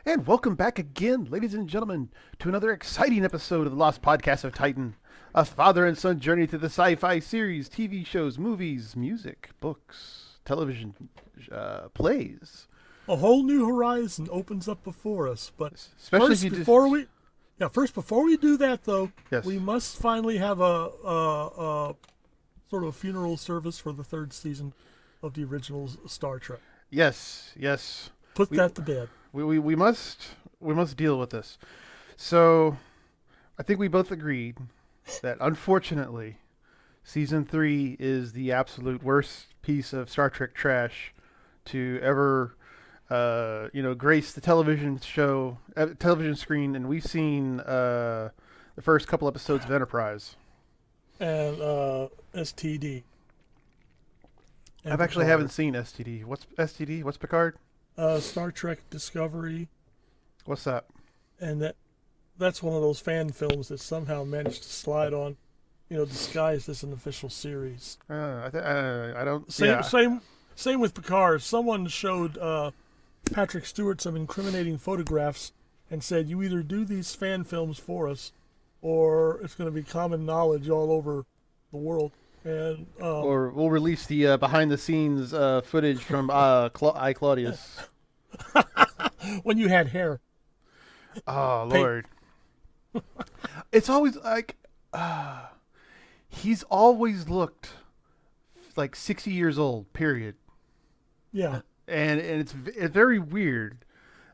And welcome back again, ladies and gentlemen, to another exciting episode of the Lost Podcast of Titan, a father and son journey through the sci-fi series, TV shows, movies, music, books, television, plays. A whole new horizon opens up before us. But Especially if first, you do, before we do that, though, yes, we must finally have a sort of a funeral service for the third season of the original Star Trek. yes. Put We, that to bed. we must deal with this. So, I think we both agreed that unfortunately, season 3 is the absolute worst piece of Star Trek trash to ever grace the television screen, and we've seen the first couple episodes of Enterprise. And STD. And I've actually Picard. haven't seen STD. What's STD? What's Picard? Star Trek Discovery, What's that? and that's one of those fan films that somehow managed to slide on, disguised as an official series. I don't. Same, Yeah. same with Picard. Someone showed Patrick Stewart some incriminating photographs and said, "You either do these fan films for us, or it's going to be common knowledge all over the world." And Or we'll release the behind-the-scenes footage from I Claudius. when you had hair, Oh Lord! It's always like he's always looked like 60 years old. Period. yeah. And it's very weird.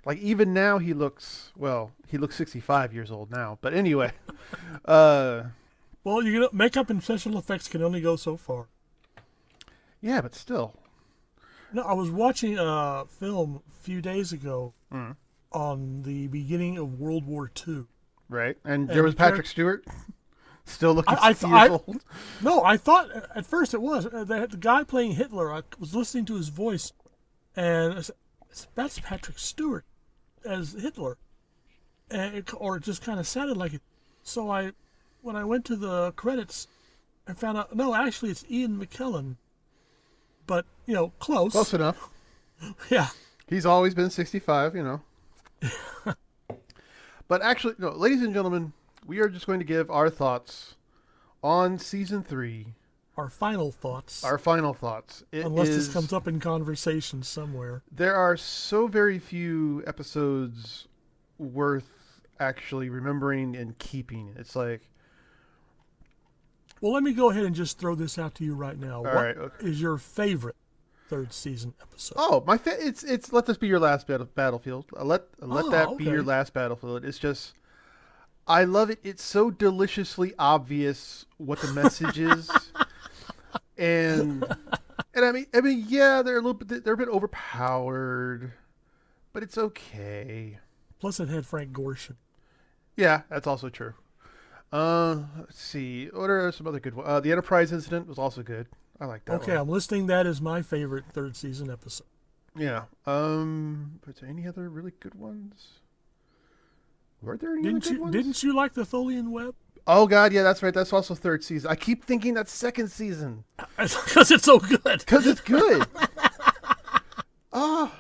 Like even now he looks 65 years old now. But anyway, uh, Well, makeup and special effects can only go so far. yeah, but still, No, I was watching a film a few days ago on the beginning of World War II. right? And there And was Patrick Stewart, still looking I, 60 years I, old. No, I thought at first it was the guy playing Hitler. I was listening to his voice, and I said, "That's Patrick Stewart as Hitler," or it just kind of sounded like it. So when I went to the credits, I found out no, actually it's Ian McKellen. But close. Close enough. Yeah. He's always been 65, you know. But actually, no, ladies and gentlemen, we are just going to give our thoughts on season 3. Our final thoughts. Our final thoughts. Unless this comes up in conversation somewhere. There are so very few episodes worth actually remembering and keeping. It's like, Well, let me go ahead and just throw this out to you right now. What right, okay. is your favorite third season episode? oh, it's let this be your last battlefield. Let that be okay. your last battlefield. It's just, I love it. It's so deliciously obvious what the message is, and I mean, yeah, they're a bit overpowered, but it's okay. Plus, it had Frank Gorshin. Yeah, that's also true. Let's see. What are some other good ones? The Enterprise incident was also good. I like that Okay, one. I'm listing that as my favorite third season episode. Yeah. Is there any other really good ones? Were there any other good ones? Didn't you like the Tholian Web? Oh God, yeah, that's right. That's also third season. I keep thinking that's second season Because it's so good. because it's good. Ah.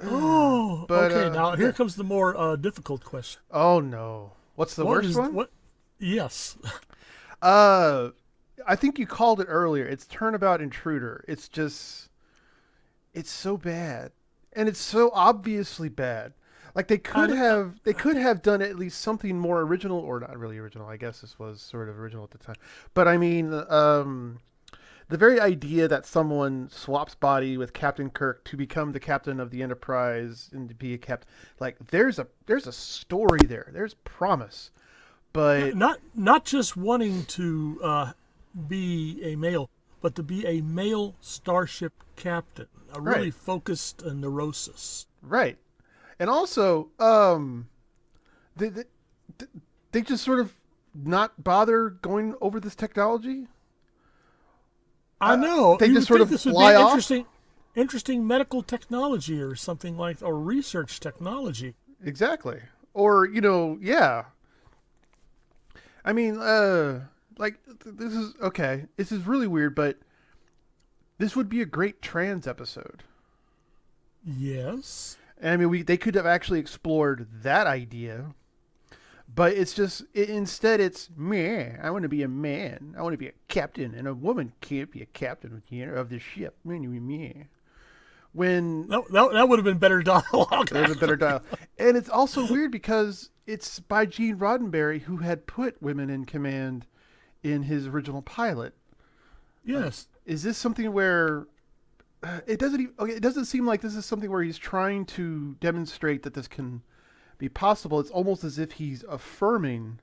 Oh, But, okay. Now here yeah. comes the more difficult question. Oh no. What's the worst one? What? Yes. I think you called it earlier. It's Turnabout Intruder. It's just, it's so bad, and it's so obviously bad. Like they could have done at least something more original, or not really original. I guess this was sort of original at the time. But I mean, the very idea that someone swaps body with Captain Kirk to become the captain of the Enterprise and to be a captain, like there's a story there. There's promise, but Not just wanting to be a male, but to be a male starship captain. A really Right. focused neurosis. right, and also they, they they just sort of not bother going over this technology. I know. They You just would sort of think this would fly be off. interesting medical technology or something like, or research technology. Exactly. Or, yeah. I mean, this is okay. This is really weird, but this would be a great trans episode. Yes. And I mean, they could have actually explored that idea, but it's just instead it's me. I want to be a man. I want to be a captain, and a woman can't be a captain of the ship. Me. When That would have been better dialogue. there's a better dial, and it's also weird because it's by Gene Roddenberry, who had put women in command in his original pilot. Yes. Is this something where it doesn't even, okay, it doesn't seem like this is something where he's trying to demonstrate that this can be possible? It's almost as if he's affirming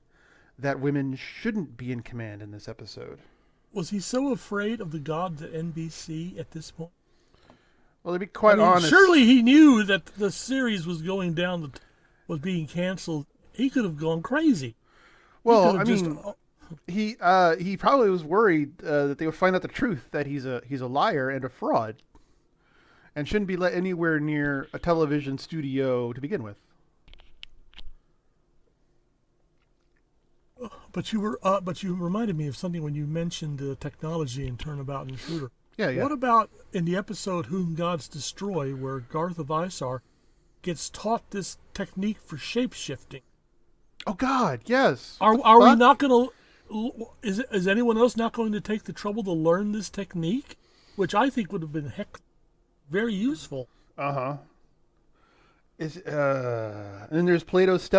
that women shouldn't be in command in this episode. Was he so afraid of the gods at NBC at this point? Well, to be quite honest, surely he knew that the series was going down, was being canceled. He could have gone crazy. Well, I mean, he probably was worried that they would find out the truth, that he's a liar and a fraud, and shouldn't be let anywhere near a television studio to begin with. But you reminded me of something when you mentioned technology in Turnabout Intruder. Yeah. What about in the episode Whom Gods Destroy, where Garth of Isar gets taught this technique for shape-shifting? Oh God, yes. Are we not going to? Is anyone else not going to take the trouble to learn this technique, which I think would have been very useful? And then there's Plato's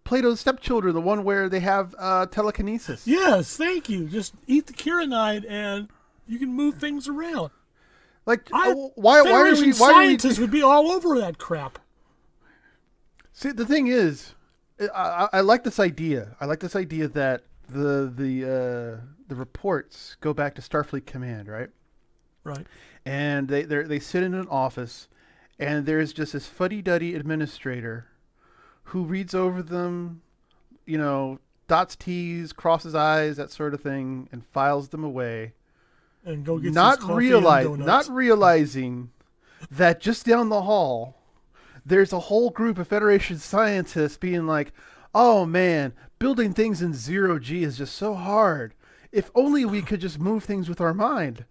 Plato's stepchildren, the one where they have telekinesis. Yes, thank you. Just eat the kyanide and you can move things around. Like, Federation scientists would be all over that crap. See, the thing is, I like this idea. I like this idea that the reports go back to Starfleet Command, right? Right. And they sit in an office, and there's just this fuddy-duddy administrator who reads over them, dots T's, crosses I's, that sort of thing, and files them away. And go get not donuts. realizing that just down the hall, there's a whole group of Federation scientists being like, "Oh man, building things in 0G is just so hard. If only we could just move things with our mind.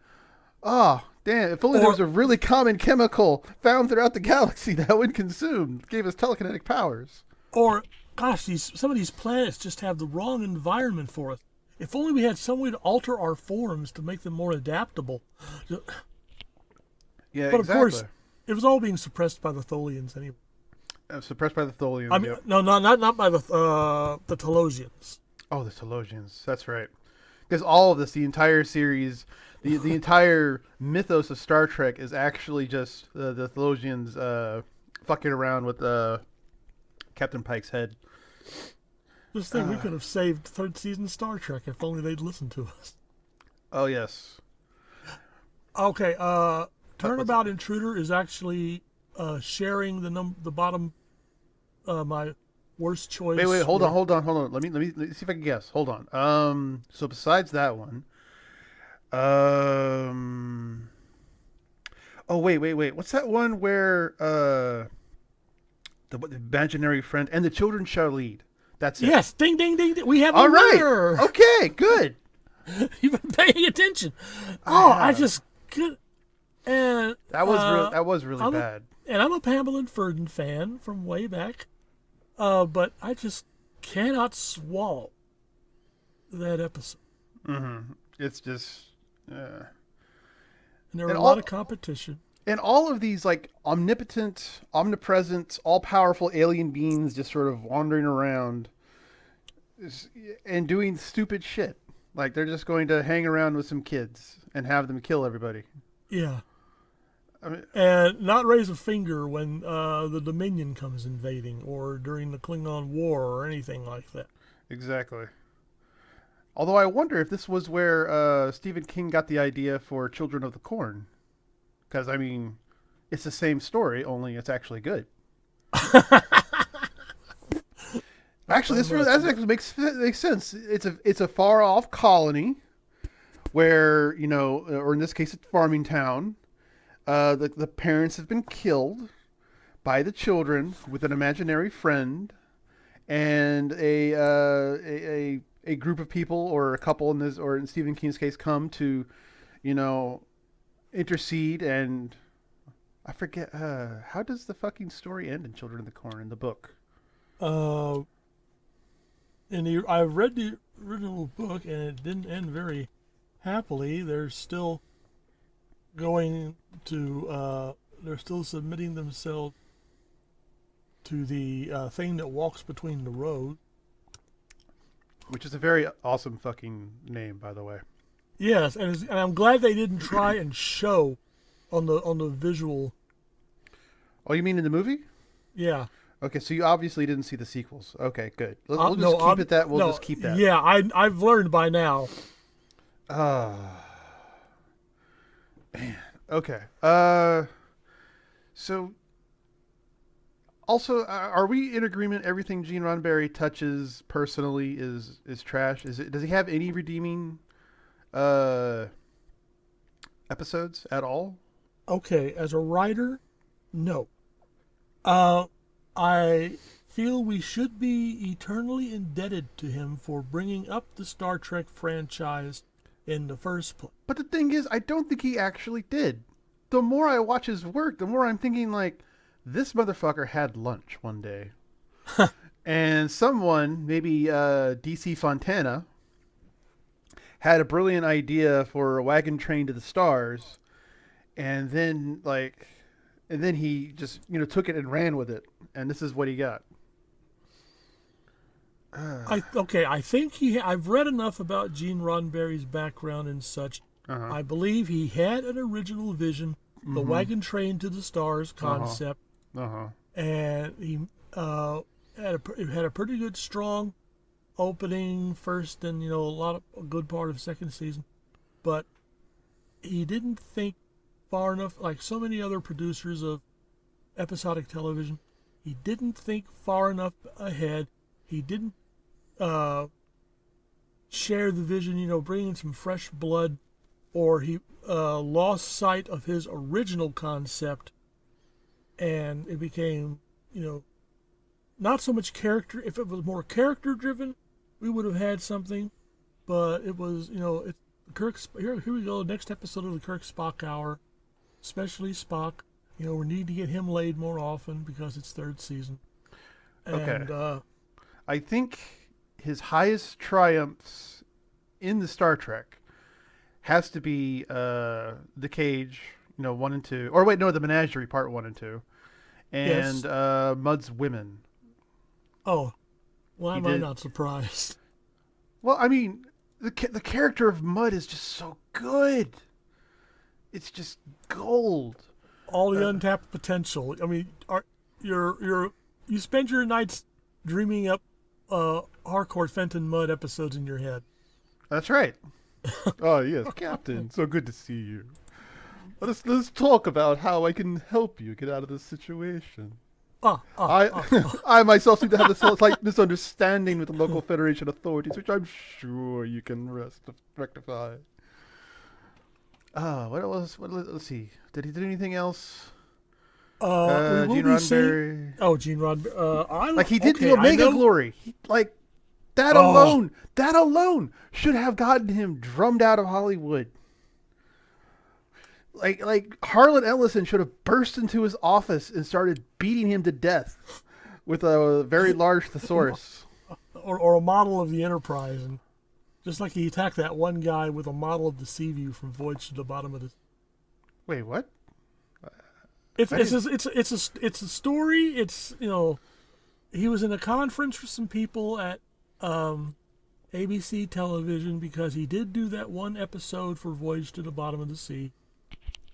Oh, damn, if only there was a really common chemical found throughout the galaxy that would consume, gave us telekinetic powers." Or, gosh, some of these planets just have the wrong environment for us. If only we had some way to alter our forms to make them more adaptable. Yeah, but exactly. Of course, it was all being suppressed by the Tholians anyway. Suppressed by the Tholians. I mean, yep. no, not by the Telosians. Oh, the Telosians. That's right. Because all of this, the entire series, the entire mythos of Star Trek is actually just the Telosians fucking around with Captain Pike's head. Just think, we could have saved third season Star Trek if only they'd listened to us. Oh, yes. Okay, Turnabout Intruder is actually sharing the bottom, my worst choice. Wait, hold on. Let me see if I can guess. Hold on. So besides that one, oh wait. What's that one where the imaginary friend and the children shall lead? That's it. Yes, ding, ding, ding, ding. We have a All right. winner. Okay, good. You've been paying attention. I just could. And that was really bad. And I'm a Pamela Ferdin fan from way back, but I just cannot swallow that episode. Mm-hmm. It's just. And there were a lot of competition. And all of these, like, omnipotent, omnipresent, all-powerful alien beings just sort of wandering around and doing stupid shit. Like, they're just going to hang around with some kids and have them kill everybody. Yeah. I mean, and not raise a finger when the Dominion comes invading or during the Klingon War or anything like that. Exactly. Although I wonder if this was where Stephen King got the idea for Children of the Corn. Because, I mean, it's the same story, only it's actually good. Actually, that actually makes sense. It's a far off colony where, or in this case, it's farming town. The parents have been killed by the children with an imaginary friend, and a group of people or a couple in Stephen King's case come to, intercede and I forget. How does the fucking story end in Children of the Corn in the book? Uh, I read the original book, and it didn't end very happily. They're still going to. They're still submitting themselves to the thing that walks between the roads. Which is a very awesome fucking name, by the way. Yes, and I'm glad they didn't try and show on the visual. Oh, you mean in the movie? Yeah. Okay, so you obviously didn't see the sequels. Okay, good. We'll just No, keep it that. We'll no, just keep that. Yeah, I've learned by now. Ah, man. Okay. So also, are we in agreement? Everything Gene Roddenberry touches personally is trash. Is it? Does he have any redeeming uh episodes at all? Okay, as a writer, no. Uh, I feel we should be eternally indebted to him for bringing up the Star Trek franchise in the first place. But the thing is, I don't think he actually did. The more I watch his work, the more I'm thinking like, this motherfucker had lunch one day, and someone, maybe DC Fontana, had a brilliant idea for a wagon train to the stars, and then he just took it and ran with it, and this is what he got. I think I've read enough about Gene Roddenberry's background and such. Uh-huh. I believe he had an original vision, the wagon train to the stars concept, and he had a pretty good, strong opening first, and a good part of second season, but he didn't think far enough, like so many other producers of episodic television. He didn't think far enough ahead. He didn't share the vision, bring in some fresh blood, or he lost sight of his original concept, and it became, not so much character. If it was more character driven, we would have had something, but it was, here we go, next episode of the Kirk Spock Hour, especially Spock. We need to get him laid more often because it's third season. And, Okay. I think his highest triumphs in the Star Trek has to be the Cage, 1 and 2. Or wait, no, the Menagerie, part 1 and 2. And yes. Mudd's Women. Oh, why am I not surprised? Well, I mean, the character of Mudd is just so good. It's just gold. All the untapped potential. I mean, you spend your nights dreaming up Harcourt Fenton Mudd episodes in your head. That's right. Oh yes, Captain. So good to see you. Let's talk about how I can help you get out of this situation. I myself seem to have this slight misunderstanding with the local Federation authorities, which I'm sure you can rectify. What else? Let's see. Did he do anything else? We Gene will be Roddenberry. Oh, Gene Roddenberry. Like he did the Omega Glory. That alone should have gotten him drummed out of Hollywood. Like Harlan Ellison should have burst into his office and started beating him to death with a very large thesaurus. Or a model of the Enterprise, and just like he attacked that one guy with a model of the Seaview from Voyage to the Bottom of the. Wait, what? It's a story. It's he was in a conference with some people at ABC television because he did do that one episode for Voyage to the Bottom of the Sea.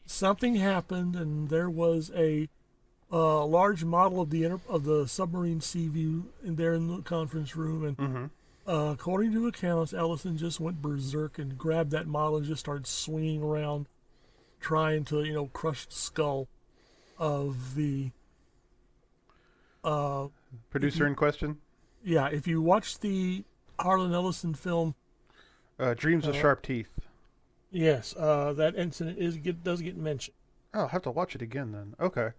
Something happened, and there was a large model of the submarine Seaview in the conference room, and according to accounts, Ellison just went berserk and grabbed that model and just started swinging around, trying to crush the skull of the producer in question. Yeah, if you watch the Harlan Ellison film, Dreams with Sharp Teeth. Yes, that incident does get mentioned. Oh, I'll have to watch it again then. Okay.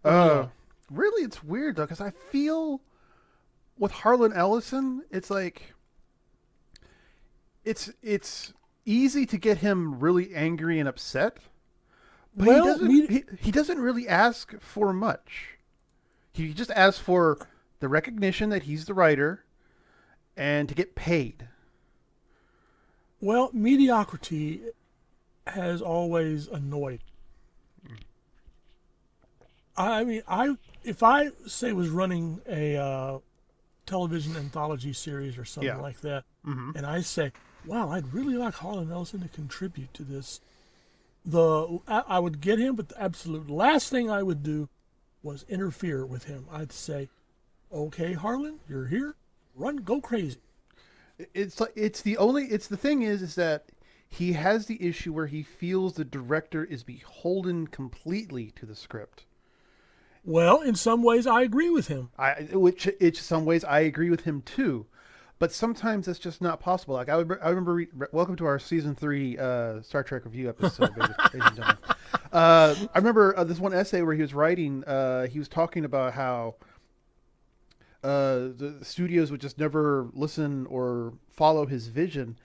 Yeah. Really, it's weird though, because I feel with Harlan Ellison, it's like it's easy to get him really angry and upset, But he Well, doesn't. He doesn't really ask for much. He just asks for the recognition that he's the writer and to get paid. mediocrity has always annoyed. I mean, if I say was running a television anthology series or something Yeah. like that, Mm-hmm. and I say, "Wow, I'd really like Harlan Ellison to contribute to this," I would get him, but the absolute last thing I would do was interfere with him. I'd say, "Okay, Harlan, you're here. Go crazy." It's the thing is that he has the issue where he feels the director is beholden completely to the script. Well, in some ways, I agree with him. Which in some ways I agree with him too, but sometimes that's just not possible. Like I remember welcome to our season 3 Star Trek review episode, ladies and gentlemen. I remember this one essay where he was writing. He was talking about how the studios would just never listen or follow his vision,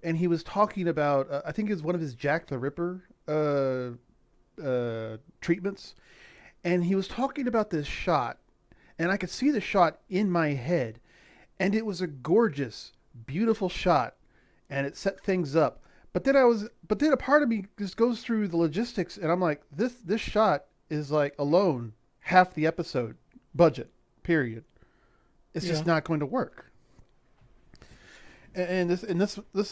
and he was talking about I think it was one of his Jack the Ripper treatments, and he was talking about this shot, and I could see the shot in my head, and it was a gorgeous, beautiful shot, and it set things up. But then a part of me just goes through the logistics, and I'm like, this shot is like alone half the episode budget, period. It's just not going to work. And this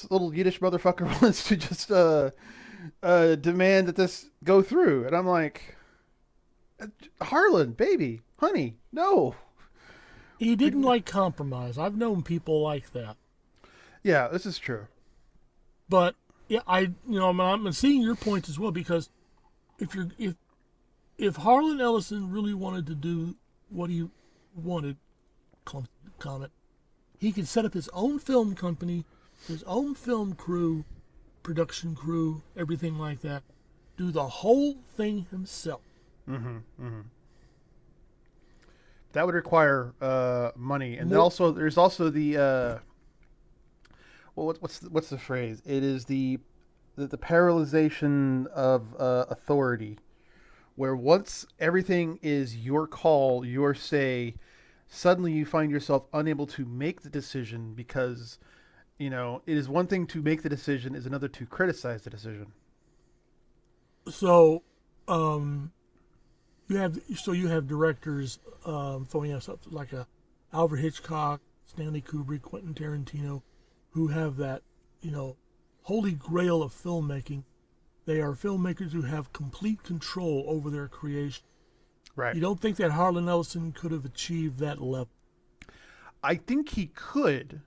little Yiddish motherfucker wants to just demand that this go through, and I'm like, Harlan, baby, honey, no. He didn't like compromise. I've known people like that. Yeah, this is true. But yeah, I'm seeing your point as well, because if Harlan Ellison really wanted to do what he wanted, comment, he could set up his own film company, his own film crew, production crew, everything like that, do the whole thing himself. Mm-hmm. Mm-hmm. That would require money, and then also there's also the what's the phrase? It is the paralyzation of authority, where once everything is your call, your say, suddenly you find yourself unable to make the decision because, it is one thing to make the decision, is another to criticize the decision. So, you have directors throwing us up like Alfred Hitchcock, Stanley Kubrick, Quentin Tarantino, who have that, holy grail of filmmaking. They are filmmakers who have complete control over their creation. Right. You don't think that Harlan Ellison could have achieved that level? I think he could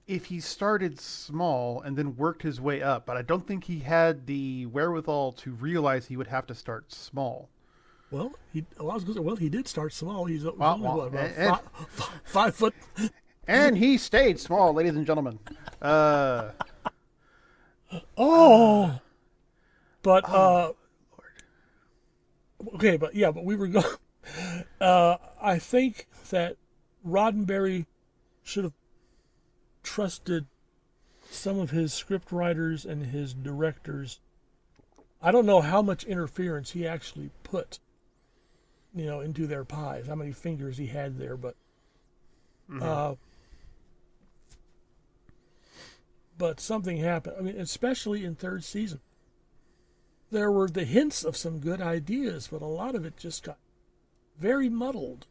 if he started small and then worked his way up, but I don't think he had the wherewithal to realize he would have to start small. Well, he did start small. He's only, and 5 foot. And he stayed small, ladies and gentlemen. Okay, but we were going. I think that Roddenberry should have trusted some of his script writers and his directors. I don't know how much interference he actually put, into their pies, how many fingers he had there, but but something happened. I mean, especially in third season. There were the hints of some good ideas, but a lot of it just got very muddled.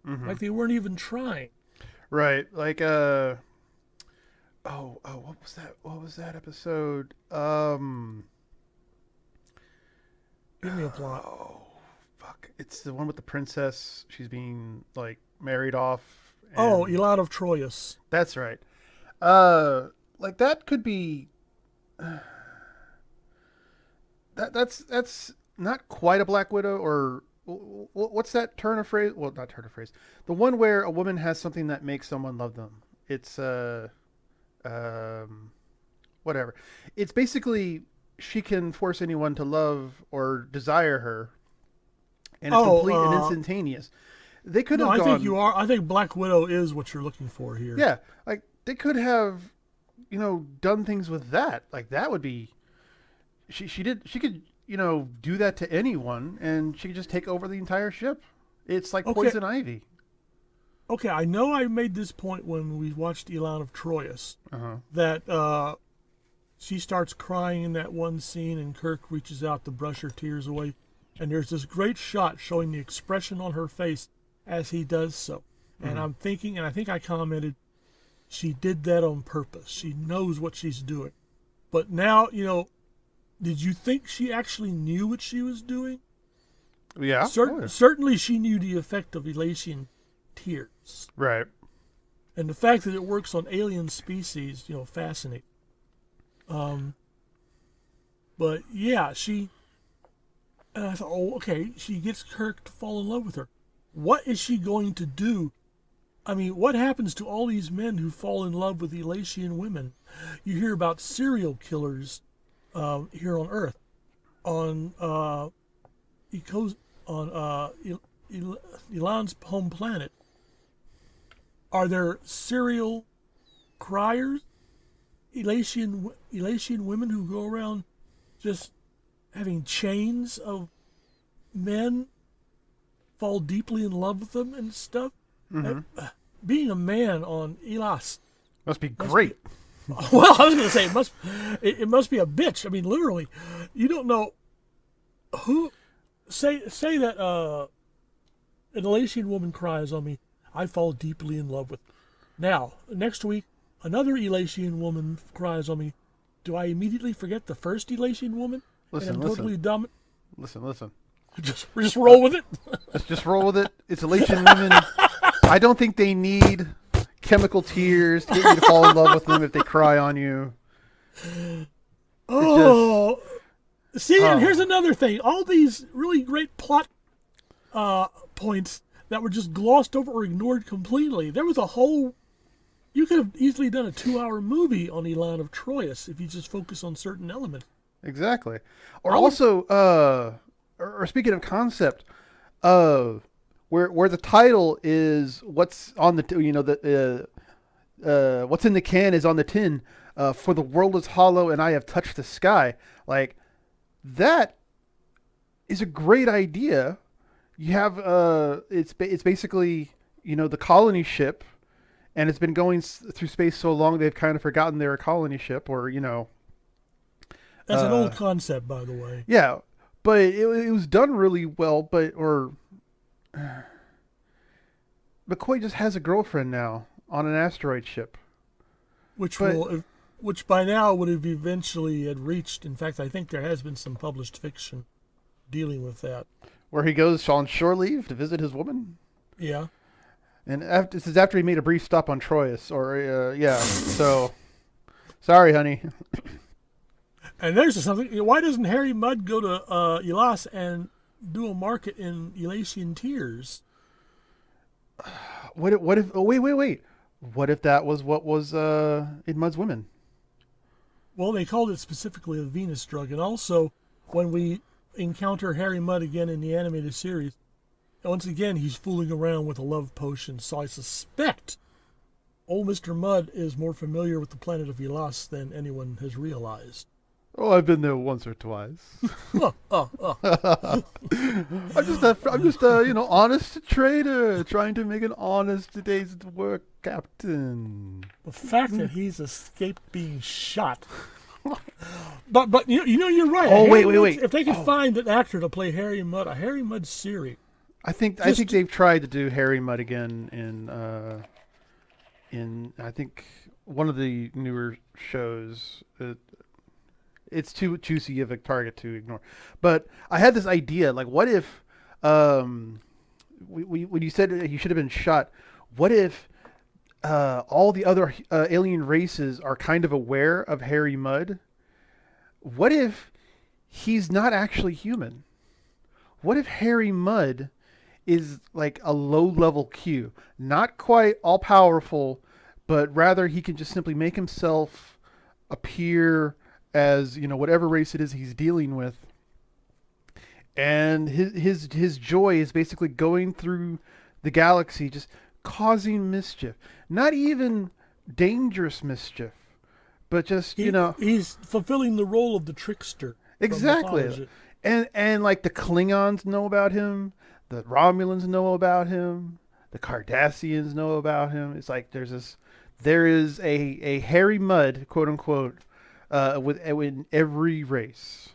Mm-hmm. Like they weren't even trying. Right. Like, what was that? What was that episode? Give me a plot. Oh, fuck. It's the one with the princess. She's being, like, married off. Elad of Troyes. That's right. Like, that could be... That's not quite a Black Widow, or what's that turn of phrase? Well, not turn of phrase. The one where a woman has something that makes someone love them. It's whatever. It's basically she can force anyone to love or desire her, and it's complete and instantaneous. They could have gone. I think you are. I think Black Widow is what you're looking for here. Yeah, like they could have, done things with that. Like that would be. She could do that to anyone, and she could just take over the entire ship. It's like Okay, poison ivy. okay. I know I made this point when we watched Elan of Troyes Uh-huh. that she starts crying in that one scene, and Kirk reaches out to brush her tears away, and there's this great shot showing the expression on her face as he does so. And I'm thinking, and I think I commented, she did that on purpose. She knows what she's doing. But now, did you think she actually knew what she was doing? Yeah. Oh, yeah. Certainly she knew the effect of elation tears. Right. And the fact that it works on alien species, fascinating. But yeah, and I thought, oh, okay, she gets Kirk to fall in love with her. What is she going to do? I mean, what happens to all these men who fall in love with Elatian women? You hear about serial killers here on Earth, on Elan's home planet. Are there serial criers, Elatian women who go around just having chains of men fall deeply in love with them and stuff? Being a man on Elas Must be great. well, I was going to say it must be a bitch. I mean, literally, you don't know who. Say that an Elatian woman cries on me. I fall deeply in love with her. Now, next week, another Elatian woman cries on me. Do I immediately forget the first Elatian woman? Listen, and I'm totally dumb. Listen. Just roll with it. Let's just roll with it. It's Elation women. I don't think they need chemical tears to get you to fall in love with them if they cry on you. Oh, see, and here's another thing. All these really great plot points that were just glossed over or ignored completely. There was a whole... You could have easily done a 2-hour movie on Elan of Troyes if you just focus on certain elements. Exactly. Or also, or speaking of concept, where the title is what's on the what's in the can is on the tin. For the world is hollow and I have touched the sky. Like that is a great idea. You have it's basically the colony ship, and it's been going through space so long they've kind of forgotten they're a colony ship, or That's an old concept, by the way. Yeah, but it was done really well. McCoy just has a girlfriend now on an asteroid ship, which by now would have eventually had reached. In fact, I think there has been some published fiction dealing with that. Where he goes on shore leave to visit his woman. Yeah. And this is after he made a brief stop on Troyes, or yeah. So, sorry, honey. And there's something. Why doesn't Harry Mudd go to Elas and do a market in Elatian tears? What if? Oh, wait. What if that was what was in Mudd's women? Well, they called it specifically a Venus drug, and also when we encounter Harry Mudd again in the animated series, once again he's fooling around with a love potion. So I suspect old Mr. Mudd is more familiar with the planet of Elas than anyone has realized. Oh, I've been there once or twice. I'm just a honest trader trying to make an honest day's work, Captain. The fact that he's escaped being shot. But you're right. Oh, wait. If they could find an actor to play Harry Mudd, a Harry Mudd series. I think they've tried to do Harry Mudd again in I think one of the newer shows. It's too juicy of a target to ignore. But I had this idea, like, what if, when you said he should have been shot, what if all the other alien races are kind of aware of Harry Mudd? What if he's not actually human? What if Harry Mudd is like a low-level Q? Not quite all-powerful, but rather he can just simply make himself appear as whatever race it is he's dealing with, and his joy is basically going through the galaxy, just causing mischief. Not even dangerous mischief, but just he's fulfilling the role of the trickster. Exactly. And like the Klingons know about him, the Romulans know about him, the Cardassians know about him. It's like there is a Harry Mudd, quote unquote, in every race.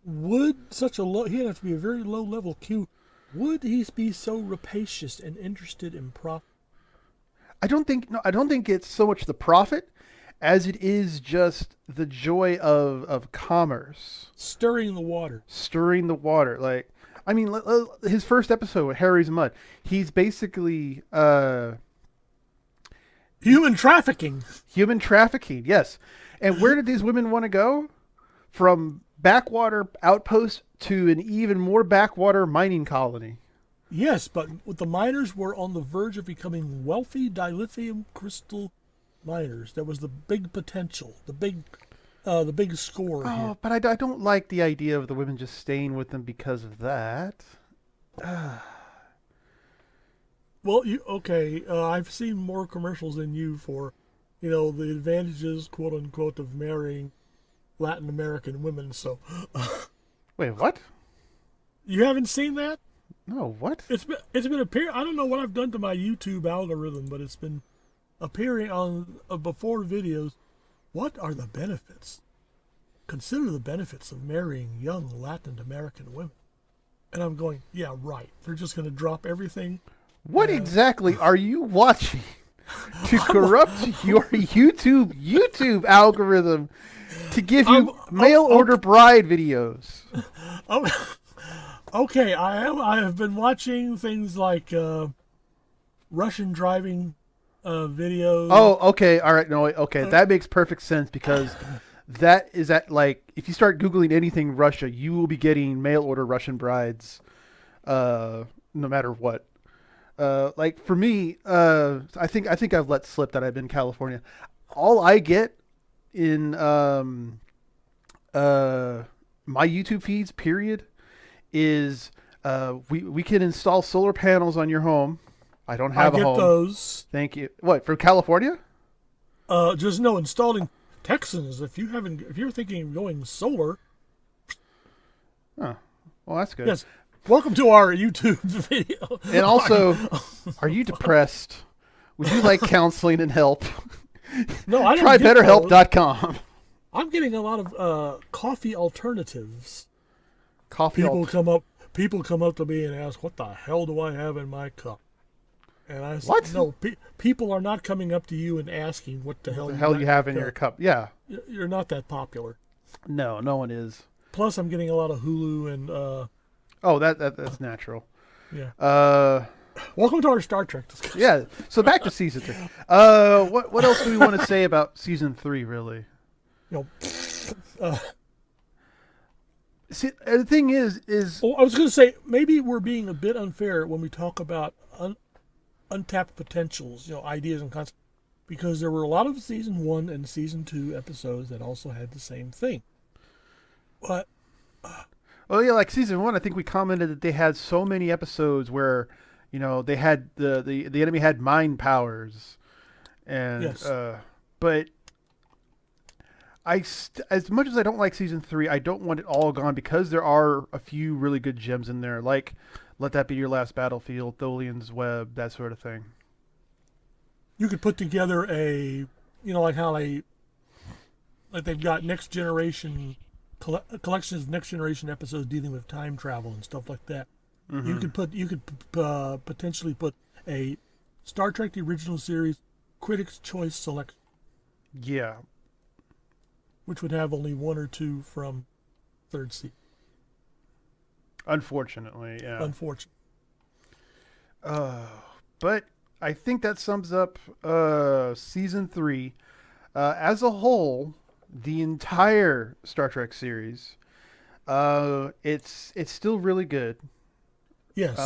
Would such a low, he'd have to be a very low level Q. Would he be so rapacious and interested in profit? I don't think it's so much the profit as it is just the joy of commerce, Stirring the water. stirring the water. Like, I mean, his first episode with Harry's Mud, he's basically Human trafficking. human trafficking. Yes, and where did these women want to go? From backwater outpost to an even more backwater mining colony. Yes, but the miners were on the verge of becoming wealthy dilithium crystal miners. That was the big potential, the big score Oh, here. but I don't like the idea of the women just staying with them because of that. Well, you okay? I've seen more commercials than you for, the advantages, quote unquote, of marrying Latin American women. So, Wait, what? you haven't seen that? No, what? It's been appearing. I don't know what I've done to my YouTube algorithm, but it's been appearing on before videos. What are the benefits? Consider the benefits of marrying young Latin American women. And I'm going, yeah, right. They're just going to drop everything. What exactly are you watching to corrupt your YouTube algorithm to give you mail order bride videos? Oh, okay, I have been watching things like Russian driving videos. Oh, okay, all right, no, okay, that makes perfect sense because that like if you start googling anything Russia, you will be getting mail order Russian brides, no matter what. Like for me, I think I've let slip that I've been in California. All I get in my YouTube feeds, period, is we can install solar panels on your home. I don't I have a get home. those. Thank you. What, from California? Just no installing Texans. If you're thinking of going solar, Oh, well, that's good. yes. Welcome to our YouTube video. And also, are you depressed? Would you like counseling and help? No, I don't Try get those. BetterHelp.com. I'm getting a lot of coffee alternatives. Coffee. People come up to me and ask, "What the hell do I have in my cup?" And I said, What? "No, people are not coming up to you and asking what the hell What the hell got you have in your cup? Yeah. You're not that popular." No, no one is. Plus, I'm getting a lot of Hulu and Oh, that's natural. yeah. Welcome to our Star Trek discussion. Yeah. So back to season 3. What else do we want to say about season 3? Really? You know, See, the thing is, well, I was going to say maybe we're being a bit unfair when we talk about untapped potentials, ideas and concepts, because there were a lot of season 1 and season 2 episodes that also had the same thing. But well, yeah, like season 1, I think we commented that they had so many episodes where, they had the enemy had mind powers, and yes. but as much as I don't like season 3, I don't want it all gone because there are a few really good gems in there, like Let That Be Your Last Battlefield, Tholian's Web, that sort of thing. You could put together like how they've got next generation collections of next generation episodes dealing with time travel and stuff like that. Mm-hmm. You could potentially put a Star Trek the original series Critics' Choice selection. Yeah. Which would have only 1 or 2 from third season. Unfortunately, yeah. Unfortunately. But I think that sums up season 3. As a whole, the entire Star Trek series, it's still really good. Yes.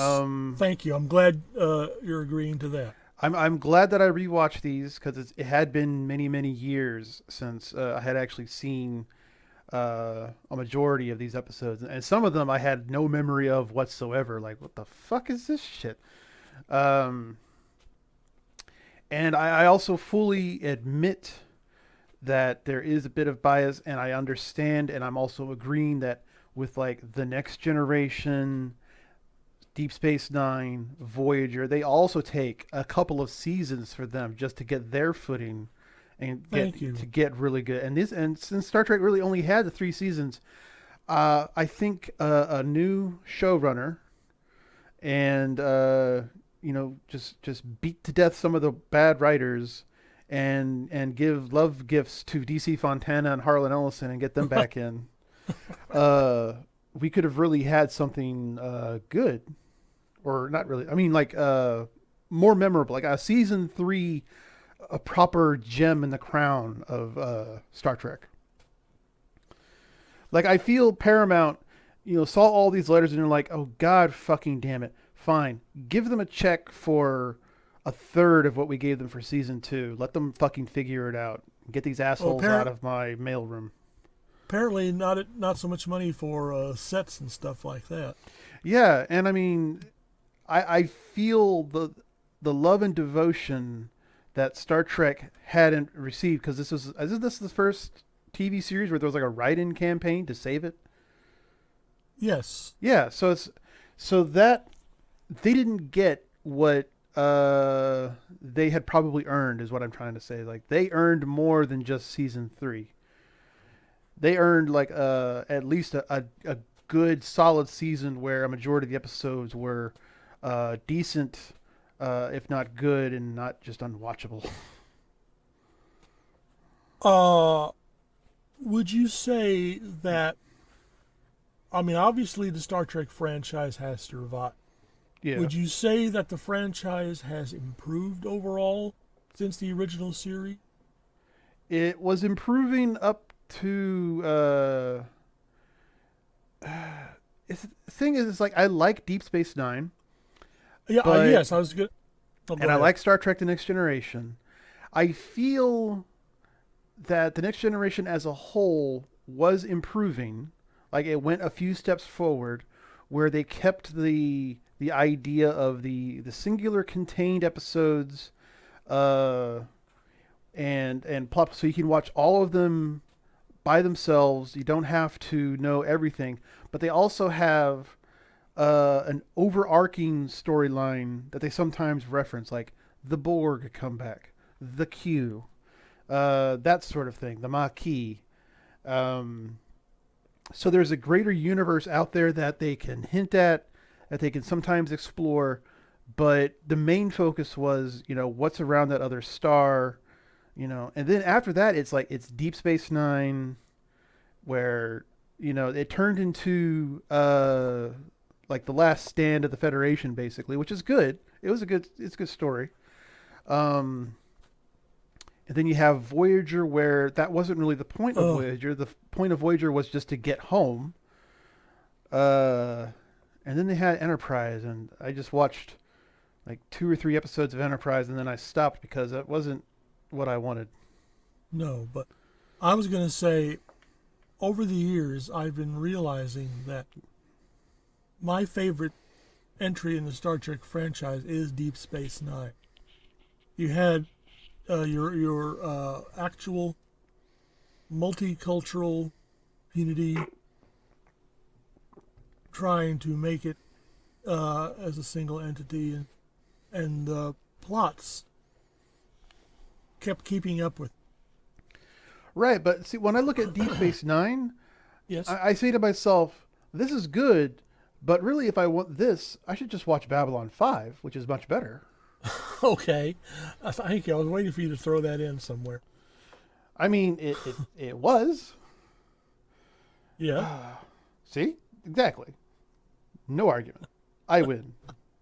Thank you. I'm glad you're agreeing to that. I'm glad that I rewatched these because it had been many, many years since I had actually seen a majority of these episodes, and some of them I had no memory of whatsoever. Like, what the fuck is this shit? And I also fully admit that there is a bit of bias, and I understand, and I'm also agreeing that with like The Next Generation, Deep Space Nine, Voyager. They also take a couple of seasons for them just to get their footing and Thank you. get really good. And since Star Trek really only had the 3 seasons, I think a new showrunner and just beat to death some of the bad writers and give love gifts to DC Fontana and Harlan Ellison and get them back in. We could have really had something good, or not really. I mean, like more memorable, like a season 3, a proper gem in the crown of Star Trek. Like I feel Paramount, saw all these letters and they're like, oh God, fucking damn it, fine, give them a check for a third of what we gave them for season 2. Let them fucking figure it out. Get these assholes out of my mailroom. Apparently, not so much money for sets and stuff like that. Yeah, and I mean, I feel the love and devotion that Star Trek hadn't received, because isn't this the first TV series where there was like a write-in campaign to save it? Yes. Yeah, so that they didn't get what they had probably earned, is what I'm trying to say. Like they earned more than just season 3. They earned like at least a good solid season where a majority of the episodes were decent, if not good, and not just unwatchable. Would you say that? I mean, obviously, the Star Trek franchise has survived. Yeah. Would you say that the franchise has improved overall since the original series? It was improving up to the thing is, it's like I like Deep Space Nine. Yeah, but, yes, I was good. Oh, and I like Star Trek: The Next Generation. I feel that The Next Generation as a whole was improving. Like it went a few steps forward, where they kept the idea of the singular contained episodes, and plot, so you can watch all of them by themselves. You don't have to know everything, but they also have an overarching storyline that they sometimes reference, like the Borg come back, the Q, that sort of thing, the Maquis. So there's a greater universe out there that they can hint at, that they can sometimes explore, but the main focus was, what's around that other star, and then after that, it's Deep Space Nine, where, it turned into, like the last stand of the Federation, basically, which is good. It's a good story. And then you have Voyager, where that wasn't really the point of Voyager. The point of Voyager was just to get home. And then they had Enterprise, and I just watched like 2 or 3 episodes of Enterprise, and then I stopped because that wasn't what I wanted. No, but I was going to say, over the years, I've been realizing that my favorite entry in the Star Trek franchise is Deep Space Nine. You had your actual multicultural community trying to make it as a single entity, and the plots kept keeping up with. Right, but see, when I look at Deep Space Nine, Yes. I say to myself, this is good, but really, if I want this, I should just watch Babylon 5, which is much better. Okay. Thank you. I was waiting for you to throw that in somewhere. I mean, it was. Yeah. See? Exactly. No argument. I win.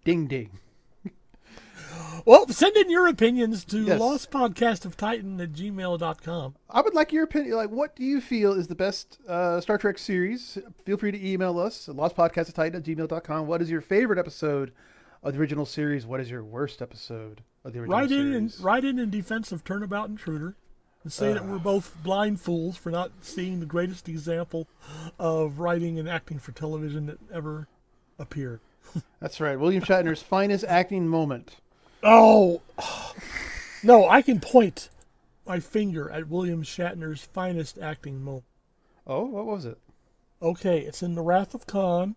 Ding, ding. Well, send in your opinions to Yes. lostpodcastoftitan@gmail.com. I would like your opinion. Like, what do you feel is the best Star Trek series? Feel free to email us at lostpodcastoftitan@gmail.com. What is your favorite episode of the original series? What is your worst episode of the original series? Write in defense of Turnabout Intruder and say that we're both blind fools for not seeing the greatest example of writing and acting for television that ever appeared. That's right. William Shatner's finest acting moment. Oh, no, I can point my finger at William Shatner's finest acting moment. Oh, what was it? Okay, it's in The Wrath of Khan.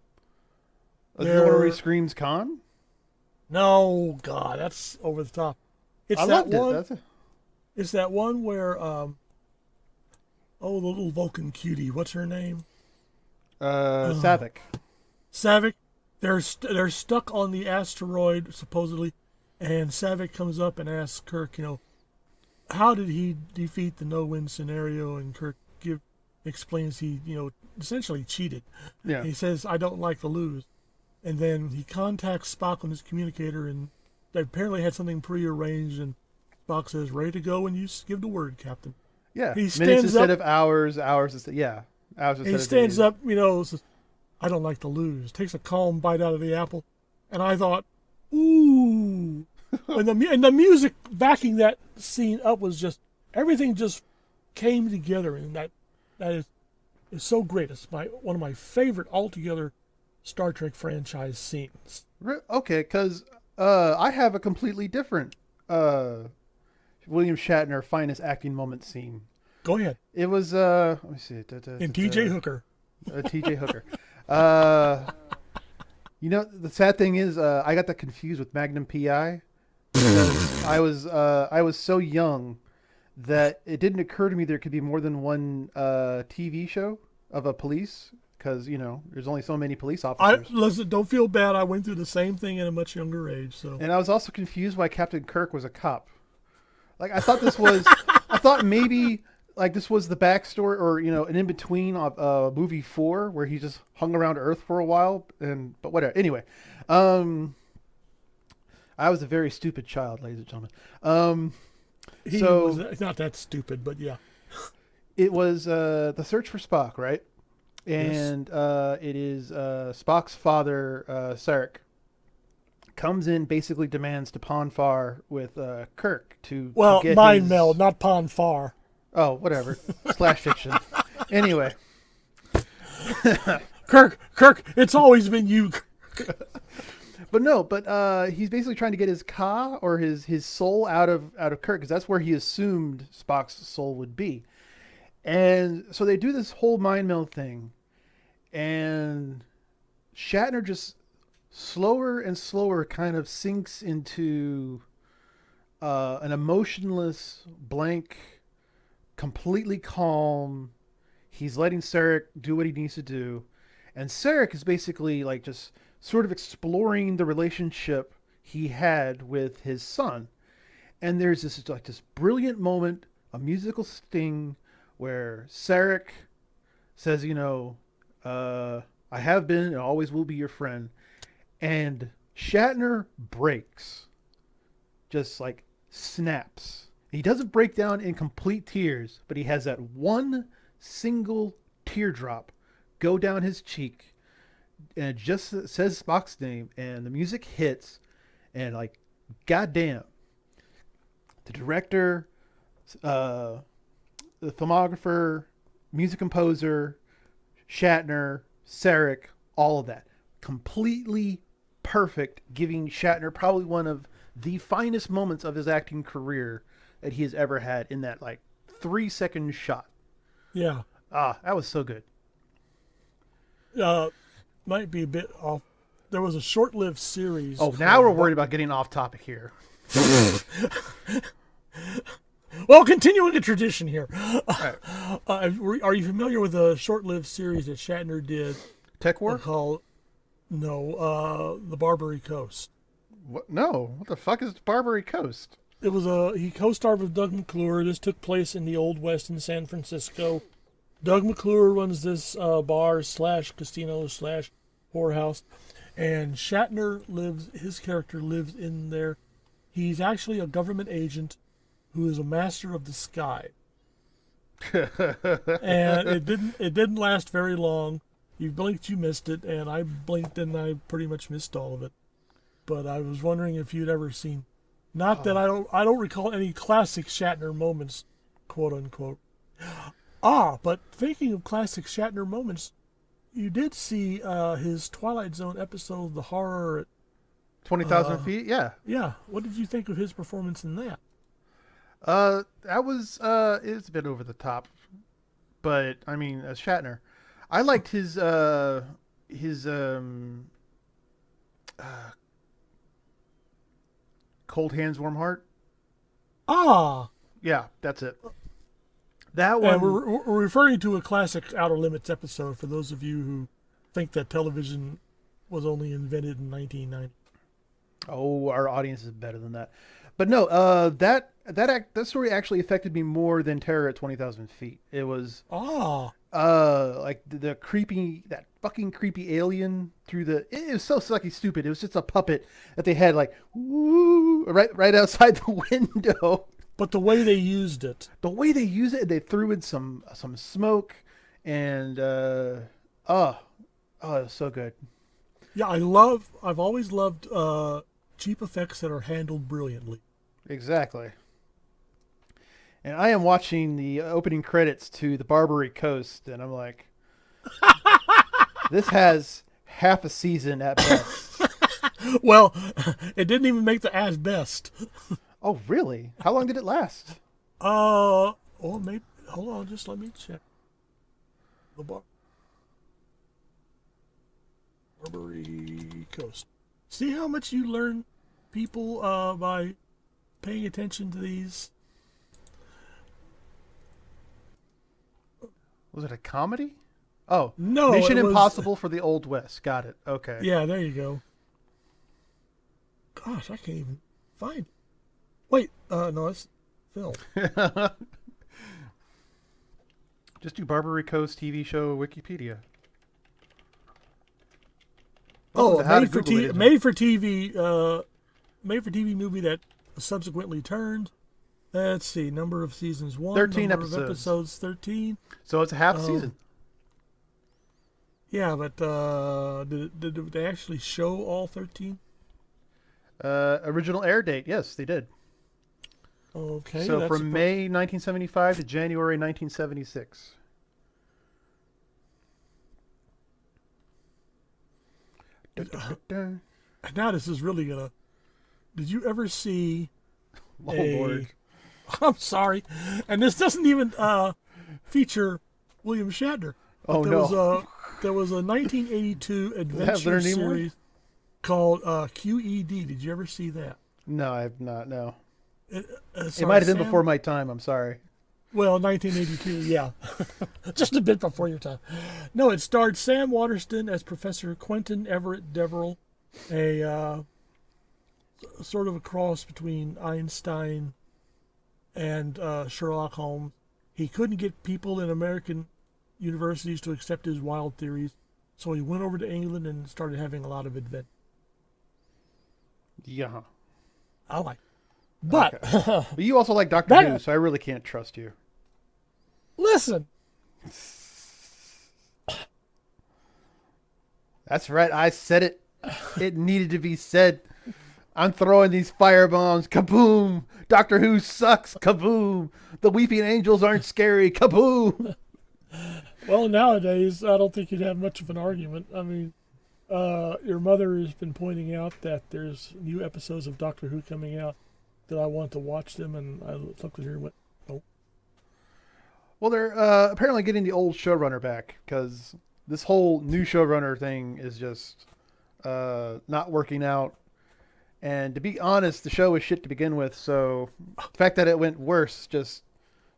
Is this the one where he There, screams Khan? no, God, that's over the top. It's I that loved it. one. That's it. It's that one where, oh, the little Vulcan cutie. What's her name? Savick. Savick. They're stuck on the asteroid supposedly, and Savick comes up and asks Kirk, how did he defeat the no-win scenario? And Kirk explains he, essentially cheated. Yeah. And he says, I don't like to lose. And then he contacts Spock on his communicator, and they apparently had something prearranged, and Spock says, ready to go when you give the word, Captain. Yeah. He Minutes stands instead up, of hours. Hours instead. Yeah. Hours and instead he of stands days. up, says, I don't like to lose. Takes a calm bite out of the apple. And I thought, ooh. and the music backing that scene up was just, everything just came together. And that is so great. It's one of my favorite altogether Star Trek franchise scenes. Okay, because I have a completely different William Shatner finest acting moment scene. Go ahead. It was let me see. And T.J. Hooker. T.J. Hooker. The sad thing is, I got that confused with Magnum PI because I was so young that it didn't occur to me there could be more than one TV show of a police because there's only so many police officers. Listen, don't feel bad. I went through the same thing at a much younger age. So. And I was also confused why Captain Kirk was a cop. Like I thought I thought maybe like this was the backstory or an in between of movie 4 where he just hung around Earth for a while but whatever. Anyway, I was a very stupid child, ladies and gentlemen. He was not that stupid, but yeah. It was the search for Spock, right? And yes. It is Spock's father, Sarek, comes in, basically demands to Ponfar with Kirk to get mind meld, not Ponfar. Oh, whatever. Slash fiction. Anyway. Kirk, it's always been you. But he's basically trying to get his ka or his soul out of Kirk because that's where he assumed Spock's soul would be. And so they do this whole mind meld thing, and Shatner just slower and slower kind of sinks into an emotionless, blank, completely calm. He's letting Sarek do what he needs to do, and Sarek is basically like just sort of exploring the relationship he had with his son. And there's this brilliant moment, a musical sting, where Sarek says, I have been and always will be your friend. And Shatner breaks. Just like snaps. He doesn't break down in complete tears, but he has that one single teardrop go down his cheek. And it just says Spock's name, and the music hits, and like, goddamn. The director, the filmographer, music composer, Shatner, Sarek, all of that. Completely perfect, giving Shatner probably one of the finest moments of his acting career that he has ever had in that 3-second shot. Yeah. That was so good. Might be a bit off. There was a short-lived series. Oh, now we're worried about getting off topic here. Well, continuing the tradition here. Right. Are you familiar with a short-lived series that Shatner did? Tech War? Called the Barbary Coast. What? No. What the fuck is Barbary Coast? It was he co-starred with Doug McClure. This took place in the Old West in San Francisco. Doug McClure runs this bar / casino / whorehouse, and his character lives in there. He's actually a government agent who is a master of the sky. And it didn't last very long. You blinked, you missed it, and I blinked and I pretty much missed all of it. But I was wondering if you'd ever seen. Not that I don't recall any classic Shatner moments, quote unquote. But thinking of classic Shatner moments, you did see his Twilight Zone episode, The Horror at 20,000 feet? Yeah. Yeah. What did you think of his performance in that? That was it's a bit over the top. But I mean, as Shatner, I liked his Cold Hands Warm Heart. Ah, Yeah, that's it. That and one. we're referring to a classic Outer Limits episode for those of you who think that television was only invented in 1990. Oh, our audience is better than that. But no, that story actually affected me more than Terror at 20,000 Feet. It was Ah, like the creepy, that fucking creepy alien through the. It was so sucky stupid. It was just a puppet that they had like woo, right outside the window. but the way they used it. The way they use it, they threw in some smoke, and oh, it was so good. Yeah, I've always loved cheap effects that are handled brilliantly. Exactly. And I am watching the opening credits to the Barbary Coast, and I'm like, this has half a season at best. Well, it didn't even make the as best. Oh, really? How long did it last? Oh, maybe. Hold on, just let me check. The Barbary Coast. See how much you learn, people, by paying attention to these. Was it a comedy? Oh, No, Mission it was. Impossible for the Old West. Got it. Okay. Yeah, there you go. Gosh, I can't even find it. Wait, no, it's film. Just do Barbary Coast TV show Wikipedia. Oh, How to made for Google TV, it. made for TV movie that was subsequently turned. Let's see, number of seasons 1, 13 number episodes. of episodes 13. So it's a half Oh. season. Yeah, but did they actually show all 13? Original air date. Yes, they did. Okay. So that's from May 1975 to January 1976. Oh, now this is really gonna. Did you ever see? Lord. I'm sorry, and this doesn't even feature William Shatner. Oh, there no. Was a 1982 have adventure their name series called QED. Did you ever see that? No, I have not. No. It Sorry, might have been Sam? before my time. I'm sorry. Well, 1982, yeah. Just a bit before your time. No, it starred Sam Waterston as Professor Quentin Everett Deverell, a sort of a cross between Einstein and Sherlock Holmes. He couldn't get people in American universities to accept his wild theories, so he went over to England and started having a lot of adventures. Yeah. I like. But Okay. But you also like Doctor That- Who, so I really can't trust you. listen, That's right. I said it. It needed to be said. I'm throwing these firebombs. Kaboom! Doctor Who sucks. Kaboom! The Weeping Angels aren't scary. Kaboom! well, nowadays I don't think you'd have much of an argument. I mean, your mother has been pointing out that there's new episodes of Doctor Who coming out that I want to watch them, and I looked at her and went, "Oh, Well, they're apparently getting the old showrunner back because this whole new showrunner thing is just not working out. And to be honest, the show was shit to begin with, so the fact that it went worse just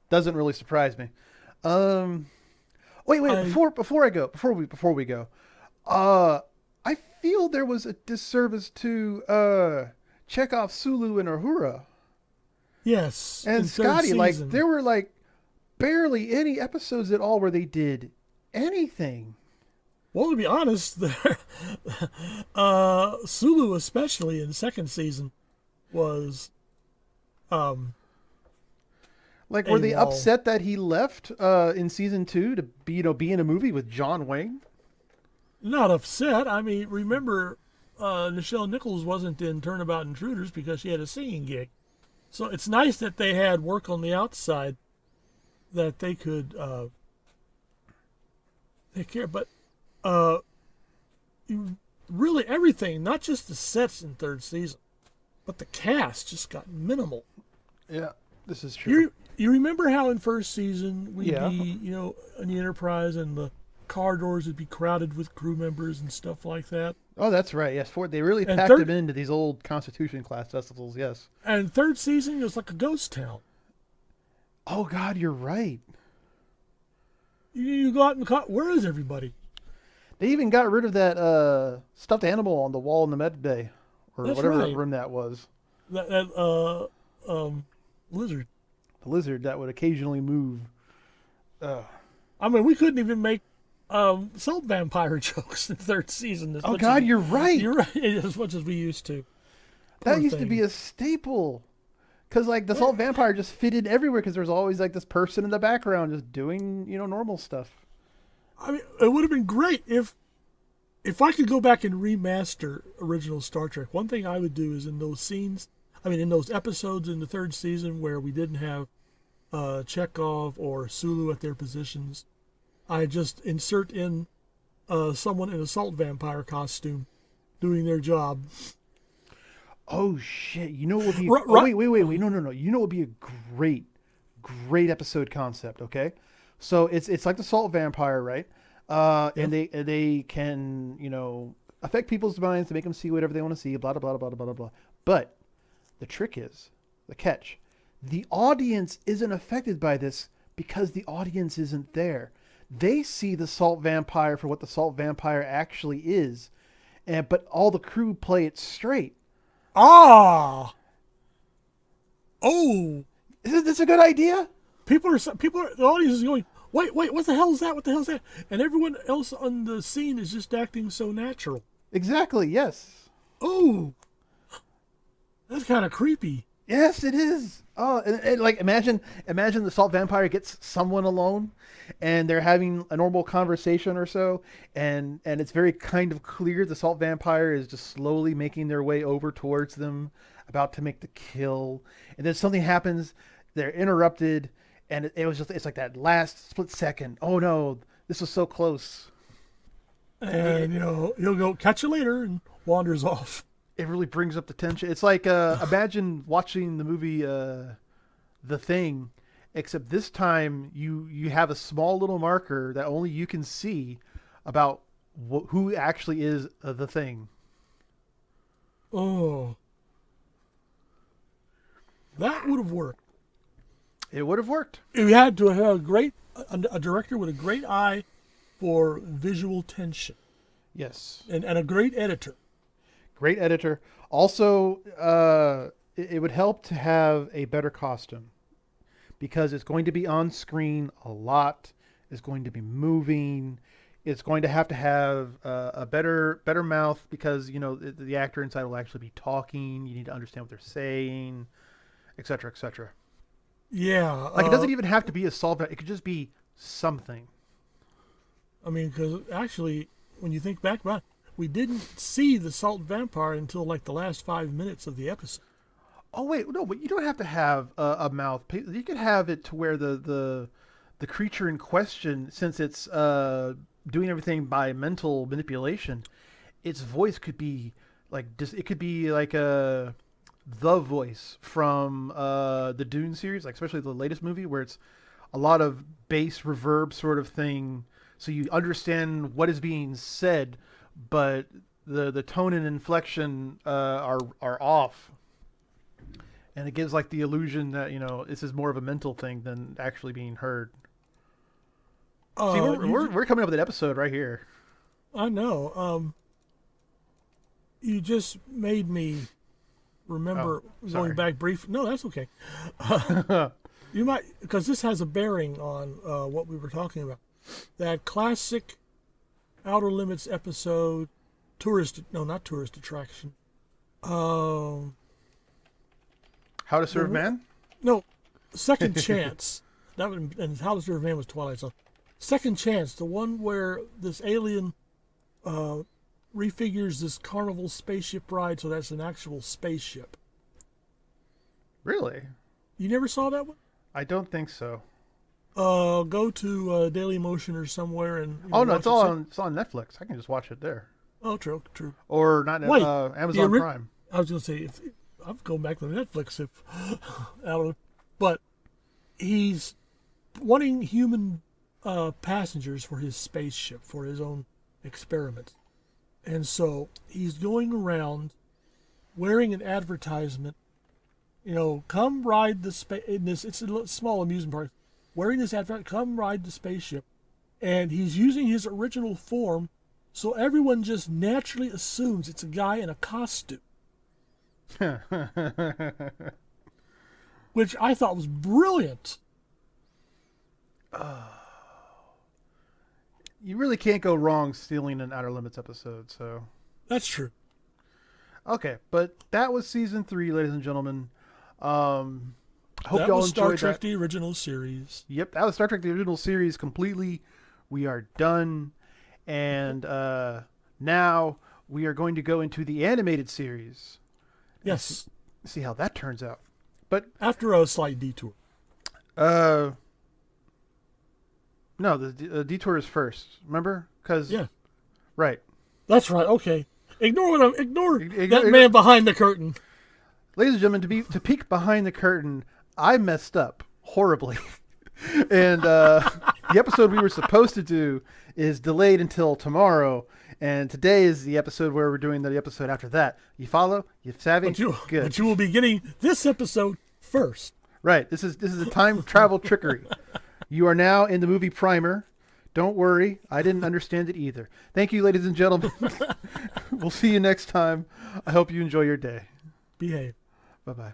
doesn't really surprise me. Wait, before we go, I feel there was a disservice to Chekhov, Sulu, and Uhura. yes." And in third Scotty, like season. there were like barely any episodes at all where they did anything. Well, to be honest, Sulu, especially in second season, was Like, were they AWOL. upset that he left in season 2 to be in a movie with John Wayne? not upset. I mean, remember, Nichelle Nichols wasn't in Turnabout Intruders because she had a singing gig. So it's nice that they had work on the outside that they could take care. But really everything, not just the sets in third season, but the cast just got minimal. Yeah, this is true. You remember how in first season we'd Yeah. be, in the Enterprise and the corridors would be crowded with crew members and stuff like that. Oh, that's right. Yes, they really And packed them into these old Constitution class festivals. Yes. And third season was like a ghost town. Oh God, you're right. You go out and where is everybody? They even got rid of that stuffed animal on the wall in the med bay, or That's whatever right. room that was. That lizard. The lizard that would occasionally move. I mean, we couldn't even make salt vampire jokes in third season. Oh God, you're right. You're right. As much as we used to. That used to be a staple. Because, like, the salt vampire just fit in everywhere because there's always, like, this person in the background just doing, normal stuff. I mean, it would have been great if I could go back and remaster original Star Trek. One thing I would do is in those scenes, in those episodes in the third season where we didn't have Chekhov or Sulu at their positions, I just insert in someone in a salt vampire costume doing their job. Oh shit! You know what would be? Wait! No! You know what would be a great episode concept? Okay, so it's like the salt vampire, right? And they can affect people's minds to make them see whatever they want to see. Blah blah blah blah blah blah blah. But the trick is the catch: the audience isn't affected by this because the audience isn't there. They see the salt vampire for what the salt vampire actually is, but all the crew play it straight. Ah! Oh! Isn't this a good idea? People are the audience is going, wait, what the hell is that? What the hell is that? And everyone else on the scene is just acting so natural. Exactly, yes. Oh! That's kind of creepy. Yes, it is. Oh, and like imagine the salt vampire gets someone alone and they're having a normal conversation or so, and it's very kind of clear the salt vampire is just slowly making their way over towards them, about to make the kill, and then something happens, they're interrupted, and it's like that last split second. Oh no, this was so close. And he'll go, catch you later, and wanders off. It really brings up the tension. It's like imagine watching the movie The Thing, except this time you have a small little marker that only you can see about who actually is the Thing. Oh, that would have worked. It would have worked. You had to have a director with a great eye for visual tension. Yes, and a great editor. Great editor. Also, it would help to have a better costume because it's going to be on screen a lot. It's going to be moving. It's going to have a better mouth because the actor inside will actually be talking. You need to understand what they're saying, etc., etc. Yeah, like it doesn't even have to be a solved. It could just be something. I mean, because actually, when you think back about it, we didn't see the salt vampire until like the last 5 minutes of the episode. Oh wait, no, but you don't have to have a mouth. You could have it to where the creature in question, since it's doing everything by mental manipulation, its voice could be like it could be like the voice from the Dune series, like especially the latest movie, where it's a lot of bass reverb sort of thing, so you understand what is being said, but the tone and inflection are off, and it gives like the illusion that this is more of a mental thing than actually being heard. See, we're coming up with an episode right here. I know. You just made me remember going back brief. No, that's okay. You might, because this has a bearing on what we were talking about. That classic Outer Limits episode, not tourist attraction. How to Serve Man? No, Second Chance. And How to Serve Man was Twilight Zone. Second Chance, the one where this alien refigures this carnival spaceship ride, so that's an actual spaceship. Really? You never saw that one? I don't think so. Go to Daily Motion or somewhere and. Oh no, it's on Netflix. I can just watch it there. Oh, true. Or not Amazon Prime. I was going to say I'm going back to Netflix if I don't know, but he's wanting human passengers for his spaceship, for his own experiments. And so he's going around wearing an advertisement, come ride the it's a small amusement park, wearing this advert, come ride the spaceship. And he's using his original form, so everyone just naturally assumes it's a guy in a costume. Which I thought was brilliant. You really can't go wrong stealing an Outer Limits episode, so. That's true. Okay, but that was season 3, ladies and gentlemen. Hope that y'all was Star enjoyed Trek, that. the original series. Yep, that was Star Trek, the original series completely. We are done. And now we are going to go into the animated series. Yes. See how that turns out. But after a slight detour. No, the detour is first. Remember? Yeah. Right. That's right. Okay. Ignore that man behind the curtain. Ladies and gentlemen, to peek behind the curtain, I messed up horribly. And the episode we were supposed to do is delayed until tomorrow. And today is the episode where we're doing the episode after that. You follow? You savvy? Good. But you will be getting this episode first. Right. This is a time travel trickery. You are now in the movie Primer. Don't worry. I didn't understand it either. Thank you, ladies and gentlemen. We'll see you next time. I hope you enjoy your day. Behave. Bye-bye.